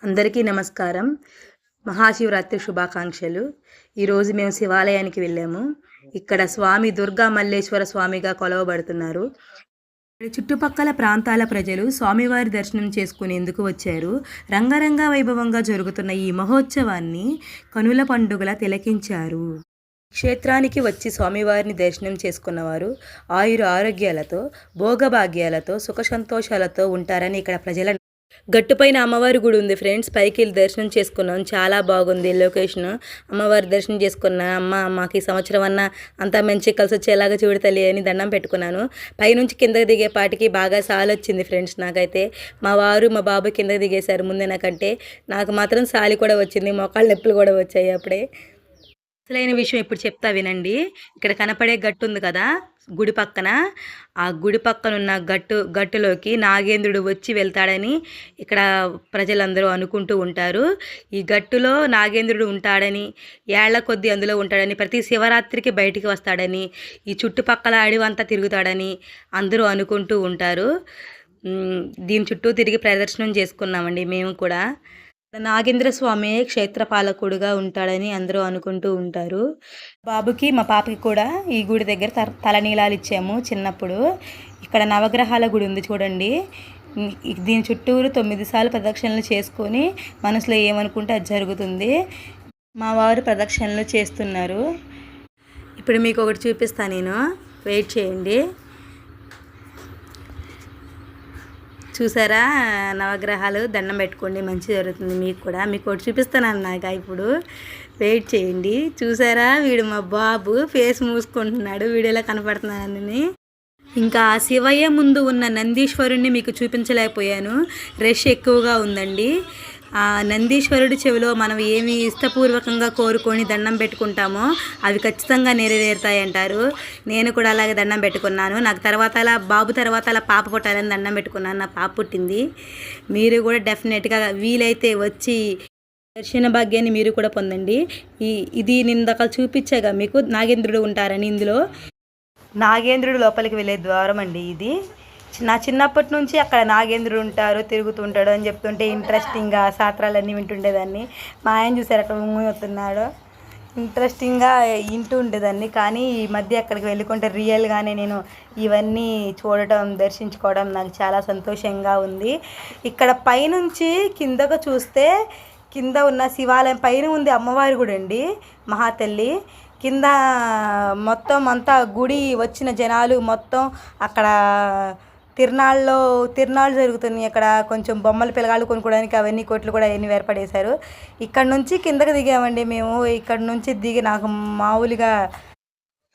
అందరికీ నమస్కారం. మహాశివరాత్రి శుభాకాంక్షలు. ఈరోజు మేము శివాలయానికి వెళ్ళాము. ఇక్కడ స్వామి దుర్గా మల్లేశ్వర స్వామిగా కొలవబడుతున్నారు. చుట్టుపక్కల ప్రాంతాల ప్రజలు స్వామివారి దర్శనం చేసుకునేందుకు వచ్చారు. రంగరంగ వైభవంగా జరుగుతున్న ఈ మహోత్సవాన్ని కనుల పండుగలా తిలకించారు. క్షేత్రానికి వచ్చి స్వామివారిని దర్శనం చేసుకున్నవారు ఆరోగ్యాలతో భోగభాగ్యాలతో సుఖ సంతోషాలతో ఉంటారని ఇక్కడ ప్రజల గట్టుపైన అమ్మవారి గుడి ఉంది ఫ్రెండ్స్. పైకి వెళ్ళి దర్శనం చేసుకున్నాం. చాలా బాగుంది లొకేషన్. అమ్మవారి దర్శనం చేసుకున్నా. మాకు ఈ సంవత్సరం అంతా మంచి కలిసి వచ్చేలాగా చూడు తల్లి అని దండం పెట్టుకున్నాను. పైనుంచి కిందకి దిగేపాటికి బాగా సాలి వచ్చింది ఫ్రెండ్స్. నాకైతే మా వారు మా బాబు కిందకి దిగేశారు ముందే నాకంటే. నాకు మాత్రం సాలి కూడా వచ్చింది, మోకాళ్ళ నొప్పులు కూడా వచ్చాయి అప్పుడే. అసలైన విషయం ఇప్పుడు చెప్తా వినండి. ఇక్కడ కనపడే గట్టు ఉంది కదా గుడి పక్కన, ఆ గుడి పక్కన ఉన్న గట్టులోకి నాగేంద్రుడు వచ్చి వెళ్తాడని ఇక్కడ ప్రజలందరూ అనుకుంటూ ఉంటారు. ఈ గట్టులో నాగేంద్రుడు ఉంటాడని, ఏళ్ల కొద్దీ అందులో ఉంటాడని, ప్రతి శివరాత్రికి బయటికి వస్తాడని, ఈ చుట్టుపక్కల అడవంతా తిరుగుతాడని అందరూ అనుకుంటూ ఉంటారు. దీని చుట్టూ తిరిగి ప్రదర్శనం చేసుకున్నామండి మేము కూడా. నాగేంద్ర స్వామి క్షేత్రపాలకుడుగా ఉంటాడని అందరూ అనుకుంటూ ఉంటారు. బాబుకి మా పాపకి కూడా ఈ గుడి దగ్గర తలనీలాలు ఇచ్చాము చిన్నప్పుడు. ఇక్కడ నవగ్రహాల గుడి ఉంది చూడండి. దీని చుట్టూరు 9 సార్లు ప్రదక్షిణలు చేసుకొని మనసులో ఏమనుకుంటే అది జరుగుతుంది. మా వారు ప్రదక్షిణలు చేస్తున్నారు. ఇప్పుడు మీకు ఒకటి చూపిస్తాను నేను, వెయిట్ చేయండి. చూసారా, నవగ్రహాలు దండం పెట్టుకోండి, మంచి జరుగుతుంది మీకు కూడా. మీకు ఒకటి చూపిస్తాను అన్నాక ఇప్పుడు వెయిట్ చేయండి. చూసారా, వీడు మా బాబు ఫేస్ మూసుకుంటున్నాడు వీడియోలో కనపడుతున్నానని. ఇంకా శివయ్య ముందు ఉన్న నందీశ్వరుణ్ణి మీకు చూపించలేకపోయాను, రష్ ఎక్కువగా ఉందండి. ఆ నందీశ్వరుడి చెవిలో మనం ఏమి ఇష్టపూర్వకంగా కోరుకొని దండం పెట్టుకుంటామో అవి ఖచ్చితంగా నెరవేరుతాయంటారు. నేను కూడా అలాగే దండం పెట్టుకున్నాను. నాకు బాబు తర్వాత అలా పాప పుట్టాలని దండం పెట్టుకున్నాను. నా పాప పుట్టింది. మీరు కూడా డెఫినెట్గా వీలైతే వచ్చి దర్శన భాగ్యాన్ని మీరు కూడా పొందండి. ఇది నిందక చూపించాగా మీకు నాగేంద్రుడు ఉంటారని. ఇందులో నాగేంద్రుడు లోపలికి వెళ్ళే ద్వారం అండి ఇది. నా చిన్నప్పటి నుంచి అక్కడ నాగేంద్రుడు ఉంటారు, తిరుగుతుంటాడు అని చెప్తుంటే ఇంట్రెస్టింగ్గా శాస్త్రాలన్నీ వింటుండేదాన్ని. మా ఆయన చూసారు అక్కడ అవుతున్నాడు, ఇంట్రెస్టింగ్గా వింటూ ఉండేదాన్ని. కానీ ఈ మధ్య అక్కడికి వెళ్ళుకుంటే రియల్గానే నేను ఇవన్నీ చూడటం దర్శించుకోవడం నాకు చాలా సంతోషంగా ఉంది. ఇక్కడ పైనుంచి కిందకు చూస్తే కింద ఉన్న శివాలయం పైన ఉంది అమ్మవారి గుడి అండి, మహాతల్లి. కింద మొత్తం అంతా గుడి వచ్చిన జనాలు మొత్తం అక్కడ తిరునాళ్ళు జరుగుతున్నాయి. అక్కడ కొంచెం బొమ్మల పిల్లగాళ్ళు కొనుక్కోవడానికి అవన్నీ కొట్లు కూడా అవన్నీ ఏర్పడేశారు. ఇక్కడ నుంచి కిందకి దిగామండి మేము. ఇక్కడ నుంచి దిగి నాకు మామూలుగా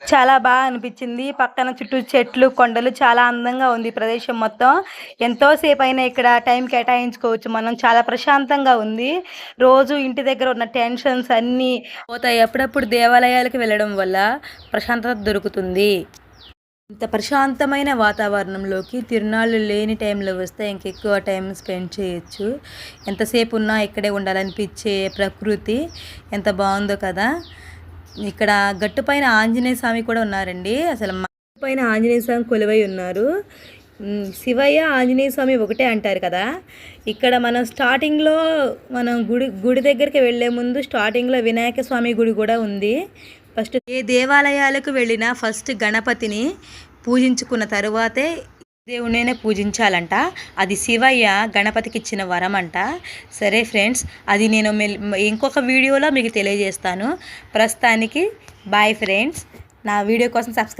చాలా బాగా అనిపించింది. పక్కన చుట్టూ చెట్లు కొండలు చాలా అందంగా ఉంది ప్రదేశం మొత్తం. ఎంతోసేపు అయినా ఇక్కడ టైం కేటాయించుకోవచ్చు మనం. చాలా ప్రశాంతంగా ఉంది. రోజు ఇంటి దగ్గర ఉన్న టెన్షన్స్ అన్నీ పోతాయి. అప్పుడప్పుడు దేవాలయాలకు వెళ్ళడం వల్ల ప్రశాంతత దొరుకుతుంది. ఇంత ప్రశాంతమైన వాతావరణంలోకి తిరునాళ్ళు లేని టైంలో వస్తే ఇంకెక్కువ టైం స్పెండ్ చేయొచ్చు. ఎంతసేపు ఉన్నా ఇక్కడే ఉండాలనిపించే ప్రకృతి ఎంత బాగుందో కదా. ఇక్కడ గట్టుపైన ఆంజనేయ స్వామి కూడా ఉన్నారండి. అసలు పైన ఆంజనేయ స్వామి కొలువై ఉన్నారు. శివయ్య ఆంజనేయ స్వామి ఒకటే అంటారు కదా. ఇక్కడ మనం స్టార్టింగ్లో మనం గుడి దగ్గరికి వెళ్ళే ముందు స్టార్టింగ్లో వినాయక స్వామి గుడి కూడా ఉంది. ఫస్ట్ ఏ దేవాలయాలకు వెళ్ళినా ఫస్ట్ గణపతిని పూజించుకున్న తరువాతే దేవుడినే పూజించాలంట. అది శివయ్య గణపతికి ఇచ్చిన వరం అంట. సరే ఫ్రెండ్స్, అది నేను ఇంకొక వీడియోలో మీకు తెలియజేస్తాను. ప్రస్తుతానికి బాయ్ ఫ్రెండ్స్. నా వీడియో కోసం సబ్స్క్రైబ్